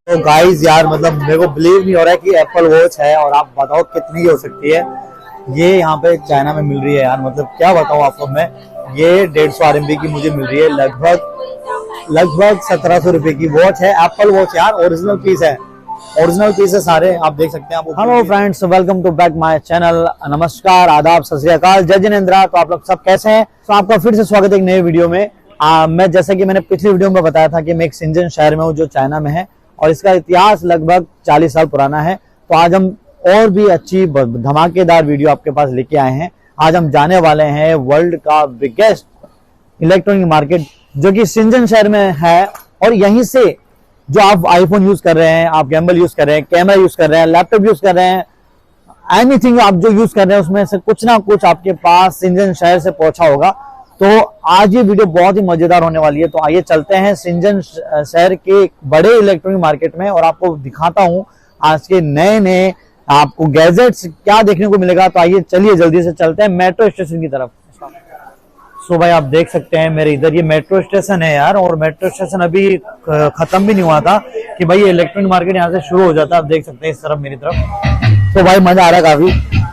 तो गाइस यार मतलब मेरे को बिलीव नहीं हो रहा है कि एप्पल वॉच है और आप बताओ कितनी की हो सकती है। ये यहाँ पे चाइना में मिल रही है यार, मतलब क्या बताऊँ आपको मैं। ये 150 RMB की मुझे मिल रही है, लगभग 1700 रुपए की वॉच है। एप्पल वॉच यार, ओरिजिनल पीस है, ओरिजिनल पीस है सारे, आप देख सकते हैं। आप hello friends, welcome to back my channel. नमस्कार, आदाब, सत श्री अकाल, जय जिनेंद्रा। तो आप लोग सब कैसे हैं? तो आपका फिर से स्वागत है एक नए वीडियो में। मैं जैसे कि मैंने पिछली वीडियो में बताया था कि मैं एक शिंजन शहर में हूँ जो चाइना में है और इसका इतिहास लगभग 40 साल पुराना है। तो आज हम और भी अच्छी धमाकेदार वीडियो आपके पास लेके आए हैं। आज हम जाने वाले हैं वर्ल्ड का बिगेस्ट इलेक्ट्रॉनिक मार्केट जो कि शिंजन शहर में है। और यहीं से जो आप आईफोन यूज कर रहे हैं, आप गैम्बल यूज कर रहे हैं, कैमरा यूज कर रहे हैं, लैपटॉप यूज कर रहे हैं, एनीथिंग आप जो यूज कर रहे हैं उसमें से कुछ ना कुछ आपके पास शिंजन शहर से पहुंचा होगा। तो आज ये वीडियो बहुत ही मजेदार होने वाली है। तो आइए चलते हैं शिंजन शहर के बड़े इलेक्ट्रॉनिक मार्केट में और आपको दिखाता हूं आज के नए नए आपको गैजेट्स क्या देखने को मिलेगा। तो आइए चलिए जल्दी से चलते हैं मेट्रो स्टेशन की तरफ। सो भाई आप देख सकते हैं मेरे इधर ये मेट्रो स्टेशन है यार, और मेट्रो स्टेशन अभी खत्म भी नहीं हुआ था कि भाई इलेक्ट्रॉनिक मार्केट यहाँ से शुरू हो जाता है। आप देख सकते हैं इस तरफ मेरी तरफ। तो भाई मजा आ रहा है काफी।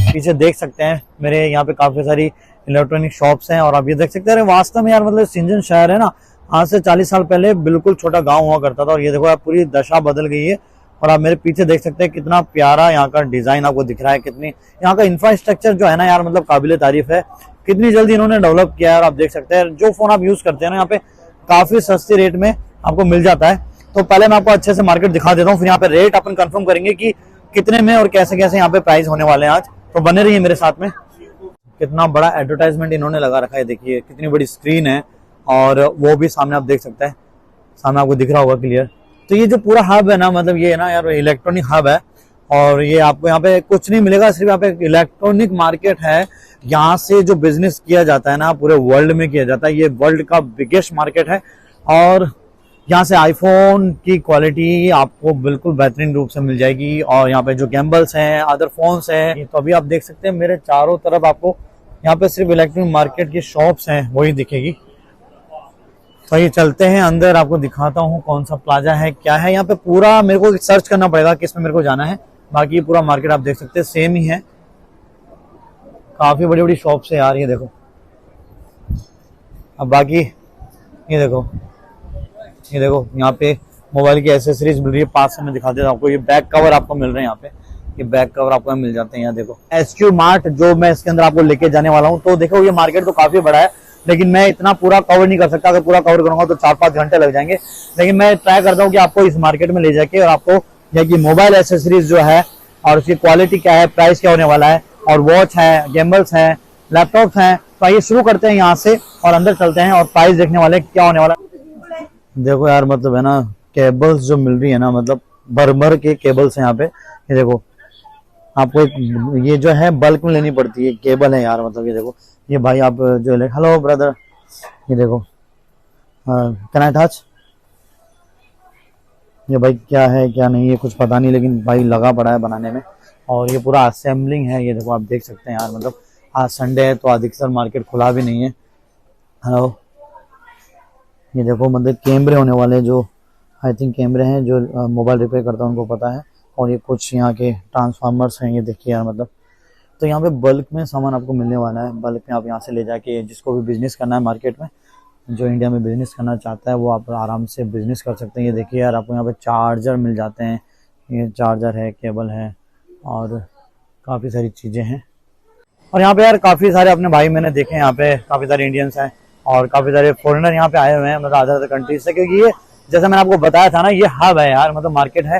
पीछे देख सकते हैं मेरे यहाँ पे काफी सारी इलेक्ट्रॉनिक शॉप्स हैं और आप ये देख सकते हैं वास्तव में यार मतलब शिंजन शहर है ना, आज से 40 साल पहले बिल्कुल छोटा गांव हुआ करता था और ये देखो यार पूरी दशा बदल गई है। और आप मेरे पीछे देख सकते हैं कितना प्यारा यहाँ का डिजाइन आपको दिख रहा है, कितनी यहाँ का इंफ्रास्ट्रक्चर जो है ना यार मतलब काबिले तारीफ है, कितनी जल्दी इन्होंने डेवलप किया है। और आप देख सकते हैं जो फोन आप यूज करते हैं ना यहाँ पे काफी सस्ते रेट में आपको मिल जाता है। तो पहले मैं आपको अच्छे से मार्केट दिखा देता हूँ, फिर यहाँ पे रेट अपन कंफर्म करेंगे कि कितने में और कैसे कैसे यहाँ पे प्राइस होने वाले हैं आज। तो बने रहिए मेरे साथ में। कितना बड़ा एडवर्टाइजमेंट इन्होंने लगा रखा है, देखिए कितनी बड़ी स्क्रीन है और वो भी सामने आप देख सकते हैं, सामने आपको दिख रहा होगा क्लियर। तो ये जो पूरा हब है ना, मतलब ये है ना यार इलेक्ट्रॉनिक हब है और ये आपको यहाँ पे कुछ नहीं मिलेगा, सिर्फ यहाँ पे इलेक्ट्रॉनिक मार्केट है। यहाँ से जो बिजनेस किया जाता है ना पूरे वर्ल्ड में किया जाता है, ये वर्ल्ड का बिगेस्ट मार्केट है। और यहाँ से आईफोन की क्वालिटी आपको बिल्कुल बेहतरीन रूप से मिल जाएगी और यहाँ पे जो गैम्बल्स हैं, अदर फोन्स हैं, तो अभी आप देख सकते हैं मेरे चारों तरफ आपको यहाँ पे सिर्फ इलेक्ट्रॉनिक मार्केट की शॉप्स हैं वही दिखेगी। तो ये चलते हैं अंदर, आपको दिखाता हूँ कौन सा प्लाजा है क्या है। यहाँ पे पूरा मेरे को सर्च करना पड़ेगा किस में मेरे को जाना है, बाकी पूरा मार्केट आप देख सकते हैं सेम ही है। काफी बड़ी बड़ी शॉप्स है यार, ये देखो। अब बाकी ये देखो यहाँ पे मोबाइल की एसेसरीज मिल रही है। पास से मैं दिखा देता हूँ आपको, ये बैक कवर आपको मिल रहे हैं यहाँ पे, ये बैक कवर आपको मिल जाते हैं। यहाँ देखो SQ मार्ट जो मैं इसके अंदर आपको लेके जाने वाला हूँ। तो देखो ये मार्केट तो काफी बड़ा है लेकिन मैं इतना पूरा कवर नहीं कर सकता, अगर पूरा कवर करूंगा तो 4-5 घंटे लग जाएंगे। लेकिन मैं ट्राई करता हूँ कि आपको इस मार्केट में ले जाके और आपको यहाँ की मोबाइल एसेसरीज जो है और उसकी क्वालिटी क्या है, प्राइस क्या होने वाला है, और वॉच है, गेम्बल्स हैं, लैपटॉप हैं। तो आइए शुरू करते हैं यहाँ से और अंदर चलते हैं और प्राइस देखने वाले क्या होने वाला। देखो यार मतलब है ना केबल्स जो मिल रही है ना, मतलब भर के केबल्स हैं यहाँ पे। ये देखो आपको एक ये जो है बल्क में लेनी पड़ती है केबल है यार, मतलब ये देखो ये भाई आप जो हेलो ब्रदर, ये देखो कैन आई टच, ये भाई क्या है क्या नहीं है कुछ पता नहीं, लेकिन भाई लगा पड़ा है बनाने में और ये पूरा असेंबलिंग है। ये देखो आप देख सकते हैं यार, मतलब आज संडे है तो अधिकतर मार्केट खुला भी नहीं है। हेलो ये देखो मतलब कैमरे होने वाले, जो आई थिंक कैमरे हैं जो मोबाइल रिपेयर करता है उनको पता है। और ये कुछ यहाँ के ट्रांसफार्मर्स हैं, ये देखिए यार मतलब। तो यहाँ पे बल्क में सामान आपको मिलने वाला है, बल्क में आप यहाँ से ले जाके जिसको भी बिजनेस करना है मार्केट में, जो इंडिया में बिजनेस करना चाहता है वो आप आराम से बिजनेस कर सकते हैं। ये देखिए यार आपको यहाँ पे चार्जर मिल जाते हैं, ये चार्जर है, केबल है और काफ़ी सारी चीज़ें हैं। और यहाँ पे यार काफ़ी सारे अपने भाई मैंने देखे हैं, यहाँ पे काफ़ी सारे इंडियंस हैं और काफ़ी सारे फॉरेनर यहाँ पे आए हुए हैं, मतलब अदर कंट्रीज से, क्योंकि ये जैसा मैंने आपको बताया था ना ये हब है यार, मतलब मार्केट है।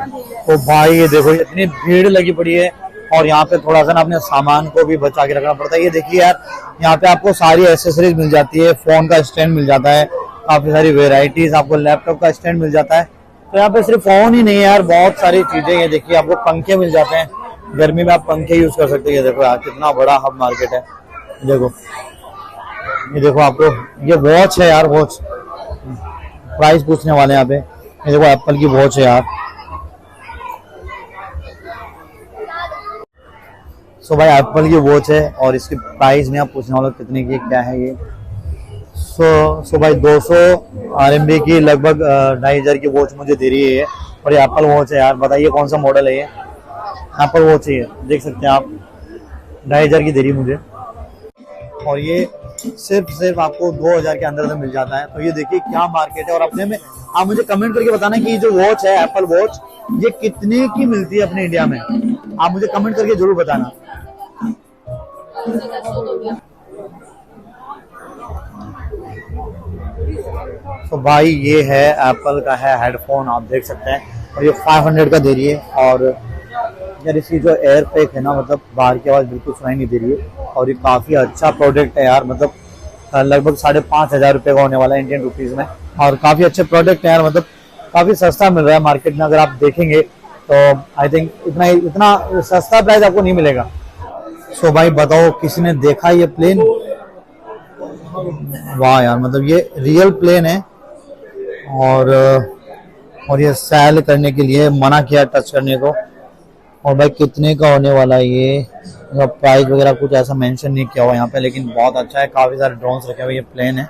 तो भाई ये देखो इतनी भीड़ लगी पड़ी है और यहाँ पे थोड़ा सा ना अपने सामान को भी बचा के रखना पड़ता है। ये देखिए यार यहाँ पे आपको सारी एसेसरीज मिल जाती है, फोन का स्टैंड मिल जाता है, काफी सारी वेराइटीज, आपको लैपटॉप का स्टैंड मिल जाता है। तो यहाँ पे सिर्फ फोन ही नहीं है यार, बहुत सारी चीजें। ये देखिए आपको पंखे मिल जाते हैं, गर्मी में आप पंखे यूज कर सकते हैं। ये देखो यार कितना बड़ा हब मार्केट है। देखो ये देखो आपको ये वॉच है यार, वॉच प्राइस पूछने वाले यहाँ पे। ये देखो एप्पल की वॉच है यार। सो भाई एप्पल की वॉच है और इसकी प्राइस में आप पूछने वाले कितने की क्या है ये। सो भाई 200 RMB की लगभग 2500 की वॉच मुझे दे रही है। और ये एप्पल वॉच है यार, बताइए कौन सा मॉडल है ये। एप्पल वॉच है, देख सकते हैं आप, 2500 की दे रही मुझे। और ये सिर्फ आपको 2000 के अंदर मिल जाता है। तो ये देखिए क्या मार्केट है। और अपने में आप मुझे कमेंट करके बताना कि ये जो वॉच है एप्पल वॉच, ये कितने की मिलती है अपने इंडिया में। आप मुझे कमेंट करके जरूर बताना। तो भाई ये है एप्पल का है हेडफोन, आप देख सकते हैं। और ये 500 का दे रही है। और यार इसकी जो एयर पैक है ना, मतलब बाहर की आवाज़ बिल्कुल सुनाई नहीं दे रही है। और ये काफ़ी अच्छा प्रोडक्ट है यार, मतलब लगभग 5500 रुपये का होने वाला है इंडियन रुपीज़ में। और काफ़ी अच्छे प्रोडक्ट है यार, मतलब काफ़ी सस्ता मिल रहा है मार्केट में। अगर आप देखेंगे तो आई थिंक इतना सस्ता प्राइस आपको नहीं मिलेगा। सो भाई बताओ किसी ने देखा ये प्लेन? वाह यार, मतलब ये रियल प्लेन है। और ये सेल करने के लिए मना किया टच करने को। और भाई कितने का होने वाला है ये, प्राइस वगैरह कुछ ऐसा मेंशन नहीं किया हुआ यहाँ पे, लेकिन बहुत अच्छा है। काफी सारे ड्रोन्स रखे हुए, ये प्लेन है,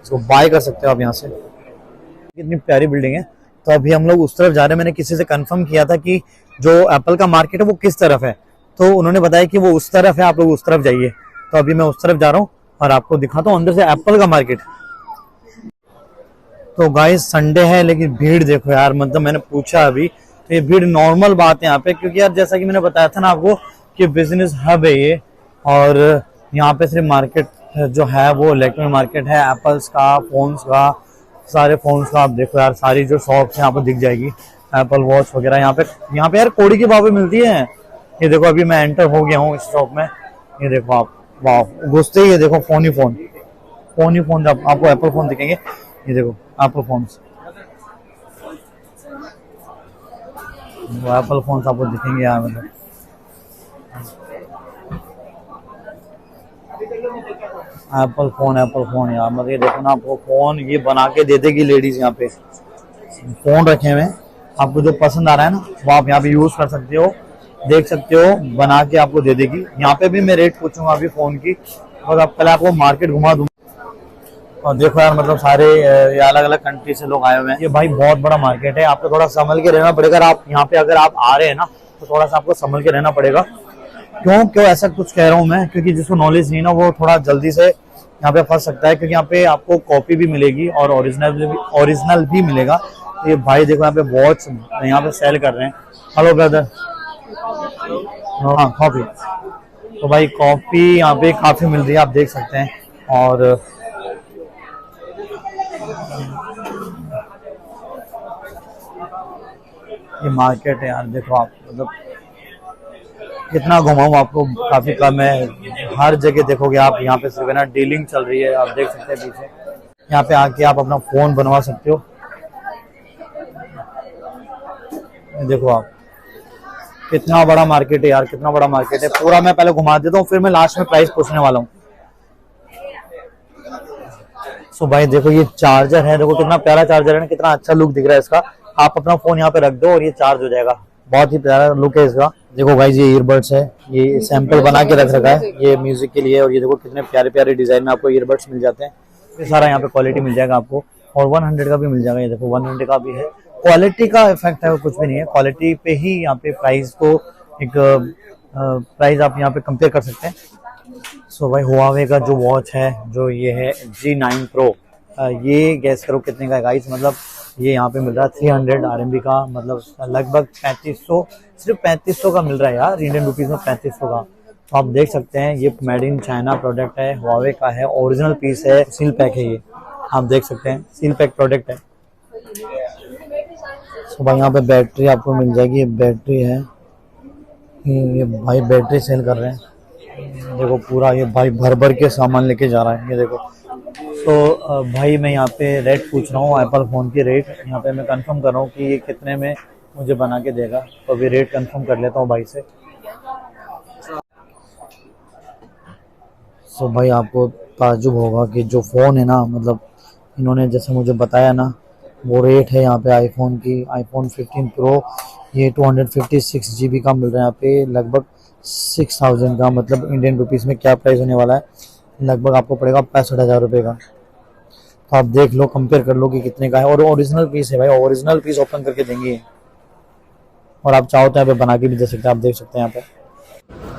इसको बाय कर सकते हो आप यहाँ से। कितनी प्यारी बिल्डिंग है। तो अभी हम लोग उस तरफ जा रहे हैं। मैंने किसी से कंफर्म किया था कि जो एप्पल का मार्केट है वो किस तरफ है, तो उन्होंने बताया कि वो उस तरफ है, आप लोग उस तरफ जाइए। तो अभी मैं उस तरफ जा रहा हूँ और आपको दिखाता हूँ अंदर से एप्पल का मार्केट। तो गाइस संडे है लेकिन भीड़ देखो यार, मतलब मैंने पूछा अभी तो ये भीड़ नॉर्मल बात है यहाँ पे, क्योंकि यार जैसा कि मैंने बताया था ना आपको कि बिजनेस हब है ये। और यहाँ पे सिर्फ मार्केट जो है वो इलेक्ट्रॉनिक मार्केट है, एप्पल्स का, फोन्स का, सारे फोन्स का। आप देखो यार सारी जो शॉप्स यहाँ पे दिख जाएगी, एप्पल वॉच वगैरह। यहाँ पे यार कोड़ी की भाव मिलती है। ये देखो अभी मैं एंटर हो गया हूँ इस शॉप में। ये देखो आप, वाह, घुसते ही ये देखो फोन ही फोन आपको एप्पल फोन दिखेंगे। ये देखो एप्पल फोन्स, वो एप्पल फोन्स आपको दिखेंगे यार। मतलब एप्पल फोन यार, मतलब ये देखो ना, आपको फोन ये बना के दे देगी लेडीज। यहाँ पे फोन रखे हुए हैं, आपको जो पसंद आ रहा है ना वो आप यहाँ पे यूज कर सकते हो, देख सकते हो, बना के आपको दे देगी। यहाँ पे भी मैं रेट पूछूंगा अभी फोन की, और अब पहले आपको मार्केट घुमा दूंगा। और देखो यार, मतलब सारे अलग अलग कंट्री से लोग आए हुए हैं। ये भाई बहुत बड़ा मार्केट है, आपको थोड़ा संभल के रहना पड़ेगा। आप यहाँ पे अगर आप आ रहे हैं ना तो थोड़ा सा आपको संभल के रहना पड़ेगा। क्यों ऐसा कुछ कह रहा हूँ मैं, क्योंकि जिसको नॉलेज नहीं ना वो थोड़ा जल्दी से यहाँ पे फंस सकता है। क्योंकि यहाँ पे आपको कॉपी भी मिलेगी और ओरिजिनल भी मिलेगा। तो ये भाई देखो यहाँ पे वॉच यहाँ पे सेल कर रहे हैं। हेलो ब्रदर, हाँ कॉफी। तो भाई कॉफी यहाँ पे काफी मिल रही है, आप देख सकते हैं। और ये मार्केट है यार, देखो आप, मतलब कितना घुमाऊं आपको, काफी कम है। हर जगह देखोगे आप, यहाँ पे सिर्फ है ना डीलिंग चल रही है, आप देख सकते हैं पीछे। यहाँ पे आके आप अपना फोन बनवा सकते हो। देखो आप, कितना बड़ा मार्केट है यार, कितना बड़ा मार्केट है। पूरा मैं पहले घुमा देता हूँ, फिर मैं लास्ट में प्राइस पूछने वाला हूँ। सो भाई देखो ये चार्जर है, देखो कितना प्यारा चार्जर है ना, कितना अच्छा लुक दिख रहा है इसका। आप अपना फोन यहाँ पे रख दो और ये चार्ज हो जाएगा। बहुत ही प्यारा लुक है इसका। देखो भाई ये ईयरबड्स है, ये सैंपल बना के रख रखा है ये म्यूजिक के लिए। और ये देखो कितने प्यारे प्यारे डिजाइन में आपको ईयरबड्स मिल जाते हैं। ये सारा यहाँ पे क्वालिटी मिल जाएगा आपको। और 100 का भी मिल जाएगा। ये देखो 100 का भी है। क्वालिटी का इफेक्ट है वो, कुछ भी नहीं है। क्वालिटी पे ही यहाँ पे प्राइस को एक प्राइस आप यहाँ पे कंपेयर कर सकते हैं। सो भाई हुआवे का जो वॉच है, जो ये है G9 Pro, ये गैस करो कितने का है गाइस। मतलब ये यहाँ पे मिल रहा है 300 RMB का, मतलब लगभग 3500, सिर्फ 3500 का मिल रहा है यार इंडियन रुपीज में, 3500 का। तो आप देख सकते हैं ये मेड इन चाइना प्रोडक्ट है, हुआवे का है, ओरिजिनल पीस है, सील पैक है। ये आप देख सकते हैं सील पैक प्रोडक्ट है। तो भाई यहाँ पे बैटरी आपको मिल जाएगी, ये बैटरी है। ये भाई बैटरी सेल कर रहे हैं। देखो पूरा ये भाई भर भर के सामान लेके जा रहा है। ये देखो। तो भाई मैं यहाँ पे रेट पूछ रहा हूँ, एप्पल फोन की रेट यहाँ पे मैं कंफर्म कर रहा हूँ कि ये कितने में मुझे बना के देगा। तो अभी रेट कंफर्म कर लेता हूँ भाई से। तो भाई आपको ताज्जुब होगा कि जो फ़ोन है ना, मतलब इन्होंने जैसे मुझे बताया ना, वो रेट है यहाँ पे आईफोन की। आईफोन 15 प्रो ये 256 GB का मिल रहा है यहाँ पे, लगभग 6000 का। मतलब इंडियन रुपीस में क्या प्राइस होने वाला है, लगभग आपको पड़ेगा 65,000 रुपये का। तो आप देख लो, कंपेयर कर लो कि कितने का है। और ओरिजिनल पीस है भाई, ओरिजिनल पीस ओपन करके देंगे। और आप चाहो तो यहाँ पे बना के भी दे सकते हैं, आप देख सकते हैं यहाँ पे।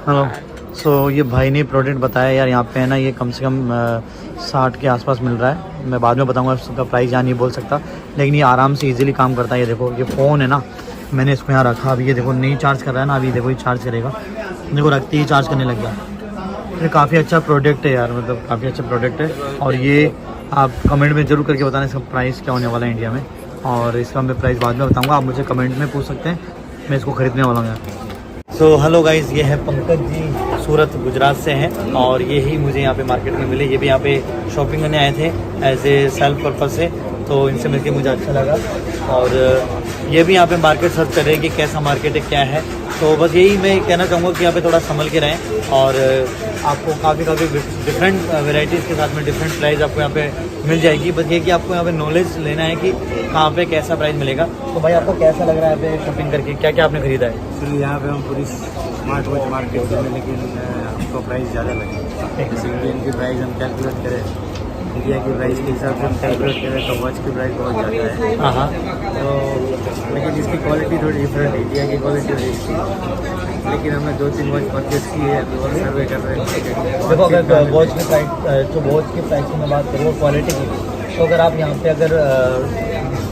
हेलो, सो ये भाई ने प्रोडक्ट बताया यार, यहाँ पे है ना ये कम से कम 60 के आसपास मिल रहा है। मैं बाद में बताऊंगा उसका प्राइस, यहाँ नहीं बोल सकता, लेकिन ये आराम से इजीली काम करता है। ये देखो, ये फ़ोन है ना, मैंने इसको यहाँ रखा, अभी ये देखो नहीं चार्ज कर रहा है ना, अभी देखो ये चार्ज करेगा, देखो रखते ही चार्ज करने लग गया। ये काफ़ी अच्छा प्रोडक्ट है यार, मतलब काफ़ी अच्छा प्रोडक्ट है। और ये आप कमेंट में ज़रूर करके बताना इसका प्राइस क्या होने वाला है इंडिया में, और इसका मैं प्राइस बाद में बताऊँगा, आप मुझे कमेंट में पूछ सकते हैं, मैं इसको ख़रीदने वाला हूँ यार। सो हेलो गाइज़, ये है पंकज जी, सूरत गुजरात से हैं, और ये ही मुझे यहाँ पे मार्केट में मिले। ये भी यहाँ पे शॉपिंग करने आए थे एज ए सेल्फ पर्पज़ से, तो इनसे मिलकर मुझे अच्छा लगा। और ये भी यहाँ पे मार्केट सर्च कर रहे हैं कि कैसा मार्केट है, क्या है। तो बस यही मैं कहना चाहूँगा कि यहाँ पे थोड़ा संभल के रहें, और आपको काफ़ी डिफरेंट वेराइटीज़ के साथ में डिफरेंट प्राइस आपको यहाँ पे मिल जाएगी। बस ये कि आपको यहाँ पे नॉलेज लेना है कि कहाँ पे कैसा प्राइस मिलेगा। तो भाई आपको कैसा लग रहा है यहाँ पे शॉपिंग करके, क्या क्या आपने खरीदा है? एक्चुअली यहाँ पे हम पूरी स्मार्ट वॉच मार्केट में, लेकिन हमको प्राइस ज़्यादा लगे। जैसे इंडियन की प्राइस हम कैलकुलेट करें, इंडिया की प्राइस के हिसाब से हम कैलकुलेट करें तो वॉच की प्राइस बहुत ज़्यादा है। हाँ, तो लेकिन इसकी क्वालिटी थोड़ी डिफरेंट है, इंडिया की क्वालिटी और इसकी। लेकिन हमने 2-3 वॉच परचेस की है, अभी और सर्वे कर रहे हैं। देखो, अगर वॉच की प्राइस, जो वॉच की प्राइस की मैं बात करूँ क्वालिटी की, तो अगर आप यहाँ पे अगर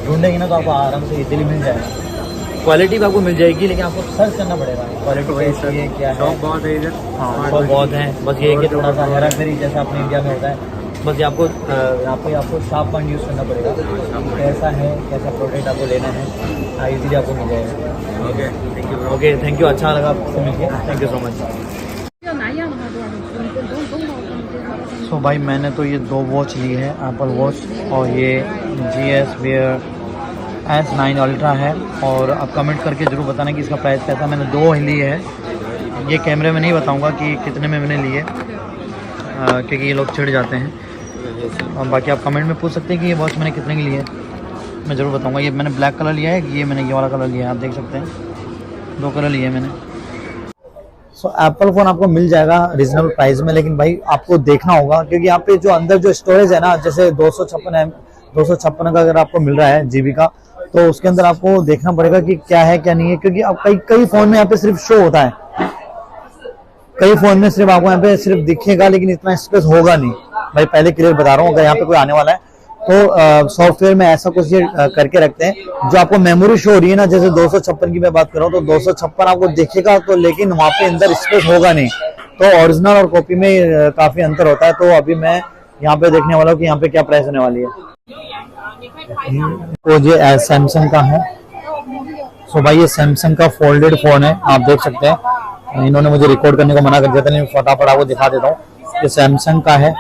ढूंढेंगे ना तो आपको आराम से इजीली मिल जाएगा। क्वालिटी भी आपको मिल जाएगी, लेकिन आपको सर्च करना पड़ेगा क्वालिटी कैसी है, क्या है। शॉप बहुत है इधर, हाँ, शॉप बहुत है। बस ये कि थोड़ा सा हेरा फेरी जैसा अपने इंडिया में होता है, बस ये आपको यहाँ पे आपको शार्प पॉइंट यूज़ करना पड़ेगा, कैसा है, कैसा प्रोडक्ट आपको लेना है, इजीली आपको मिल जाएगा। Okay, thank you. Okay, thank you, अच्छा लगा आपसे मिलके, थैंक यू सो मच। सो भाई मैंने तो ये 2 वॉच ली है, एप्पल वॉच, और ये GS Wear S9 अल्ट्रा है। और आप कमेंट करके ज़रूर बताना कि इसका प्राइस कैसा। मैंने 2 ही लिए है, ये कैमरे में नहीं बताऊंगा कि कितने में मैंने लिए, क्योंकि ये लोग चिढ़ जाते हैं। और बाकी आप कमेंट में पूछ सकते हैं कि ये वॉच मैंने कितने की ली है, मैं ज़रूर बताऊंगा। ये मैंने ब्लैक कलर लिया है, ये मैंने ये वाला कलर लिया है, आप देख सकते हैं 2 कलर लिए हैं मैंने। सो एप्पल फ़ोन आपको मिल जाएगा रीजनेबल प्राइस में, लेकिन भाई आपको देखना होगा, क्योंकि यहाँ पे जो अंदर जो स्टोरेज है ना, जैसे 256 का अगर आपको मिल रहा है GB का, तो उसके अंदर आपको देखना पड़ेगा कि क्या है क्या नहीं है, क्योंकि अब कई फ़ोन में यहाँ पे सिर्फ शो होता है, कई फ़ोन में सिर्फ आपको यहाँ पे सिर्फ दिखेगा, लेकिन इतना स्पेस होगा नहीं। भाई पहले क्लियर बता रहा हूँ, अगर यहाँ पे कोई आने वाला है तो सॉफ्टवेयर में ऐसा कुछ ये करके रखते हैं, जो आपको मेमोरी शो हो रही है ना, जैसे 256 की मैं बात कर रहा हूँ, तो 256 आपको दिखेगा, तो लेकिन वहाँ पे अंदर स्पेस होगा नहीं। तो ओरिजिनल और कॉपी में काफी अंतर होता है। तो अभी मैं यहाँ पे देखने वाला हूँ कि यहाँ पे क्या प्राइस होने वाली है। तो ये सैमसंग का है। सो भाई ये सैमसंग का फोल्डेड फोन है, आप देख सकते हैं। इन्होंने मुझे रिकॉर्ड करने को मना कर दिया था, नहीं फटाफट आपको दिखा देता हूँ। ये सैमसंग का है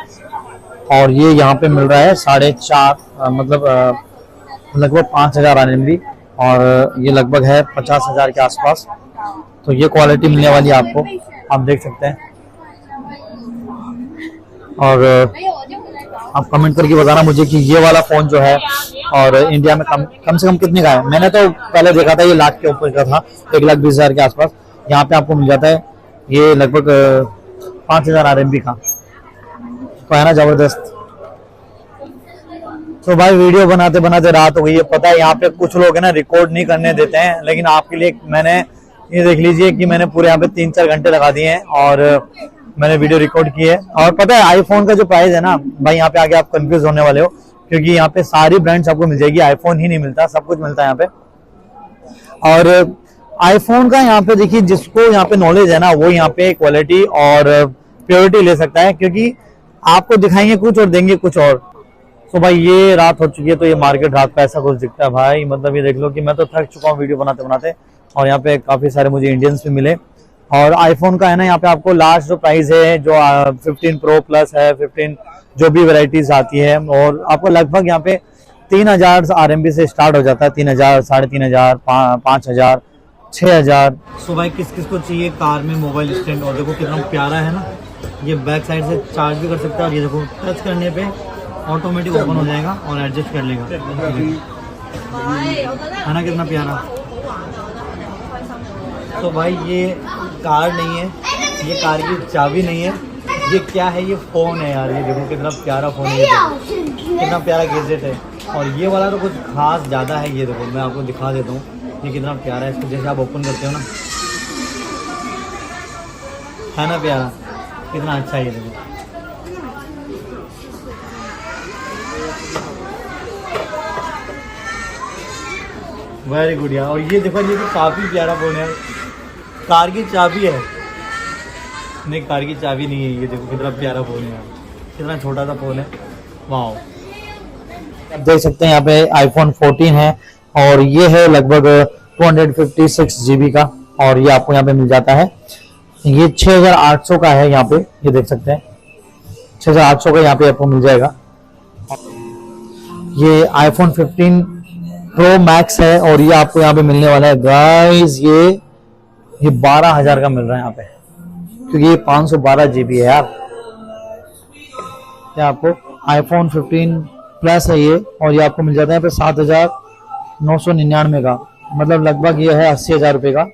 और ये यहाँ पे मिल रहा है 4.5 मतलब लगभग 5,000 RMB, और ये लगभग है 50,000 के आसपास। तो ये क्वालिटी मिलने वाली है आपको, आप देख सकते हैं। और आप कमेंट करके बताना मुझे कि ये वाला फोन जो है और इंडिया में कम से कम कितने का है। मैंने तो पहले देखा था ये लाख के ऊपर का था, 1,20,000 के आसपास। यहाँ पे आपको मिल जाता है ये लगभग 5,000 RMB का, तो है ना जबरदस्त। तो भाई वीडियो बनाते बनाते रात हो गई है। पता है यहाँ पे कुछ लोग है ना रिकॉर्ड नहीं करने देते हैं, लेकिन आपके लिए मैंने ये देख लीजिए कि मैंने पूरे यहाँ पे 3-4 घंटे लगा दिए हैं और मैंने वीडियो रिकॉर्ड की है। और पता है आईफोन का जो प्राइस है ना भाई, यहाँ पे आगे आप कंफ्यूज होने वाले हो, क्योंकि यहाँ पे सारी ब्रांड्स आपको मिल जाएगी, आईफोन ही नहीं मिलता, सब कुछ मिलता है यहाँ पे। और आईफोन का यहाँ पे देखिए, जिसको यहाँ पे नॉलेज है ना, वो यहाँ पे क्वालिटी और प्योरिटी ले सकता है, क्योंकि आपको दिखाएंगे कुछ और देंगे कुछ और। तो भाई ये रात हो चुकी है, तो ये मार्केट रात का ऐसा कुछ दिखता है भाई। मतलब ये देख लो कि मैं तो थक चुका हूँ वीडियो बनाते बनाते, और यहाँ पे काफी सारे मुझे इंडियंस भी मिले। और आईफोन का है ना, यहाँ पे आपको लास्ट जो प्राइस है जो 15 प्रो प्लस है, 15 जो भी वेराइटीज आती है, और आपको लगभग यहाँ पे 3,000 RMB से स्टार्ट हो जाता है। 3,000, 3,500, 5,000, 6,000। सो भाई किस किस को चाहिए कार में मोबाइल स्टैंड, और देखो कितना प्यारा है ना, ये बैक साइड से चार्ज भी कर सकता है, और ये देखो टच करने पे ऑटोमेटिक ओपन हो जाएगा और एडजस्ट कर लेगा, है ना, कितना प्यारा। तो भाई ये कार नहीं है, ये कार की चाबी नहीं है, ये क्या है, ये फोन है यार, ये देखो कितना प्यारा फोन है, ये देखो कितना प्यारा गैजेट है। और ये वाला तो कुछ खास ज़्यादा है, ये देखो मैं आपको दिखा देता हूँ, ये कितना प्यारा है। इसको जैसे आप ओपन करते हो ना, है ना प्यारा, कितना अच्छा है ये देखो। वेरी गुड यार। और ये देखो, ये तो काफ़ी प्यारा फोन है, कार की चाबी है, नहीं कार की चाबी नहीं है, ये देखो कितना प्यारा फोन है यार, कितना छोटा सा फोन है, वाह। आप देख सकते हैं यहाँ पे आईफोन 14 है और ये है लगभग 256 GB का, और ये आपको यहाँ पे मिल जाता है। ये 6800 का है, यहाँ पे ये देख सकते हैं 6800 का यहाँ पे आपको मिल जाएगा। ये आईफोन 15 प्रो मैक्स है और ये आपको यहाँ पे मिलने वाला है गाइस, ये 12,000 का मिल रहा है यहाँ पे, क्योंकि ये 512 GB है यार। क्या आपको आईफोन 15 प्लस है ये, और ये आपको मिल जाता है यहाँ पे 7,999 का, मतलब लगभग ये है 80,000 रुपए का।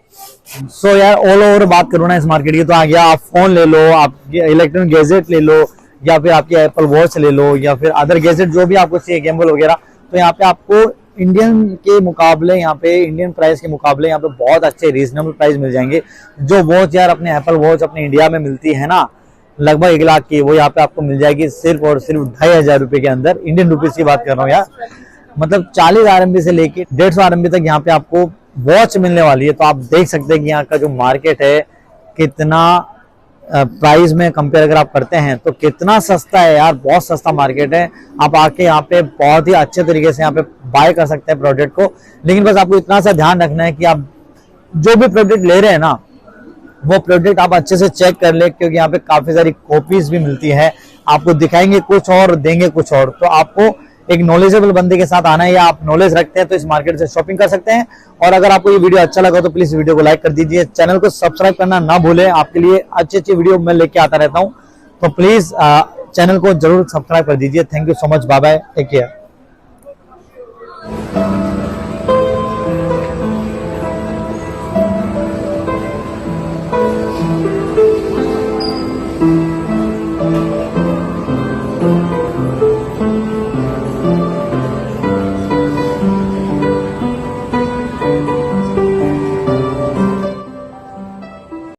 सो यार ऑल ओवर बात करूँ ना इस मार्केट की, तो आ गया आप फोन ले लो, आप इलेक्ट्रॉनिक गैजेट ले लो, या फिर आपकी एप्पल वॉच ले लो, या फिर अदर गैजेट जो भी आपको चाहिए, गिम्बल वगैरह, तो यहाँ पे आपको इंडियन के मुकाबले, यहाँ पे इंडियन प्राइस के मुकाबले यहाँ पे बहुत अच्छे रीजनेबल प्राइस मिल जाएंगे। जो वॉच यार अपने एप्पल वॉच अपने इंडिया में मिलती है ना लगभग 1 लाख की, वो यहाँ पे आपको मिल जाएगी सिर्फ और सिर्फ 2,500 रुपए के अंदर, इंडियन रुपीज की बात कर रहा हूँ यार। मतलब 40 RMB से लेके 150 RMB तक यहाँ पे आपको वॉच मिलने वाली है। तो आप देख सकते हैं कि यहाँ का जो मार्केट है कितना प्राइस में कंपेयर अगर आप करते हैं तो कितना सस्ता है यार, बहुत सस्ता मार्केट है। आप आके यहाँ पे बहुत ही अच्छे तरीके से यहाँ पे बाय कर सकते हैं प्रोडक्ट को। लेकिन बस आपको इतना सा ध्यान रखना है कि आप जो भी प्रोडक्ट ले रहे हैं ना, वो प्रोडक्ट आप अच्छे से चेक कर ले, क्योंकि यहाँ पे काफी सारी कॉपीज भी मिलती है, आपको दिखाएंगे कुछ और देंगे कुछ और। तो आपको एक नॉलेजेबल बंदे के साथ आना है, या आप नॉलेज रखते हैं तो इस मार्केट से शॉपिंग कर सकते हैं। और अगर आपको ये वीडियो अच्छा लगा तो प्लीज वीडियो को लाइक कर दीजिए, चैनल को सब्सक्राइब करना ना भूलें, आपके लिए अच्छी अच्छी वीडियो मैं लेके आता रहता हूँ। तो प्लीज चैनल को जरूर सब्सक्राइब कर दीजिए। Thank you so much, bye bye, take care.